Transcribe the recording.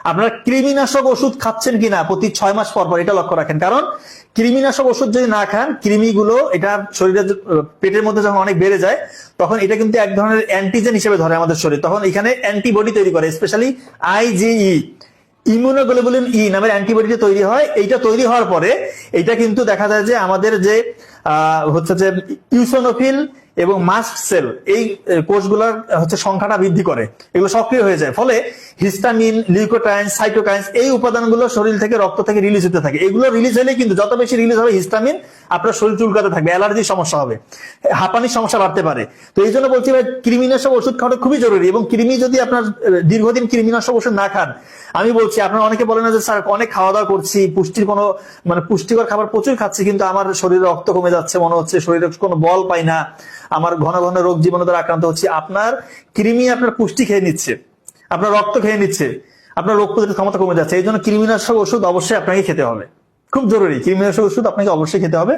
আপনারা কৃমিনাশক ওষুধ খাচ্ছেন কিনা প্রতি 6 মাস পর পর এটা লক্ষ্য রাখেন। কারণ কৃমিনাশক ওষুধ যদি না খান, কৃমিগুলো এটা শরীরে পেটের মধ্যে যখন অনেক বেড়ে যায় তখন এটা কিন্তু এক ধরনের অ্যান্টিজেন হিসেবে ধরে আমাদের শরীর, তখন এখানে অ্যান্টিবডি তৈরি করে, স্পেশালি IgE ইমিউনোগ্লোবুলিন ই নামের অ্যান্টিবডিটা তৈরি হয়। এইটা তৈরি হওয়ার পরে এইটা কিন্তু দেখা যায় যে আমাদের যে হচ্ছে যে ইউসোনোফিল এবং মাস্ট সেল এই কোষগুলোর হচ্ছে সংখ্যাটা বৃদ্ধি করে, এগুলো সক্রিয় হয়ে যায়। ফলে হিস্টামিন, লিউকোট্রাইন্স, সাইটোকাইন্স এই উপাদানগুলো শরীর থেকে রক্ত থেকে রিলিজ হতে থাকে। এগুলো রিলিজ হলে কিন্তু যত বেশি রিলিজ হবে হিস্টামিন, আপনার শরীর চুলকাতে থাকবে, অ্যালার্জির সমস্যা হবে, হাঁপানির সমস্যা বাড়তে পারে। তো এই জন্য বলছি ভাই কৃমিনাশক ওষুধ খাওয়াটা খুবই জরুরি। এবং কৃমি যদি আপনার দীর্ঘদিন কৃমিনাশক ওষুধ না খান, আমি বলছি আপনারা অনেকে বলেন না যে স্যার অনেক খাওয়া দাওয়া করছি, পুষ্টির কোনো পুষ্টিকর খাবার প্রচুর খাচ্ছি কিন্তু আমার শরীরে রক্ত কমে যাচ্ছে, মনে হচ্ছে শরীরে কোনো বল পাই না, আমার ঘন ঘন রোগ জীবাণু দ্বারা আক্রান্ত হচ্ছে। আপনার কৃমি আপনার পুষ্টি খেয়ে নিচ্ছে, আপনার রক্ত খেয়ে নিচ্ছে, আপনার রোগ প্রতিরোধ ক্ষমতা কমে যাচ্ছে। এই জন্য কৃমিনাশক ওষুধ অবশ্যই আপনাকে খেতে হবে, খুব জরুরি। কৃমিনাশক ওষুধ আপনাকে অবশ্যই খেতে হবে।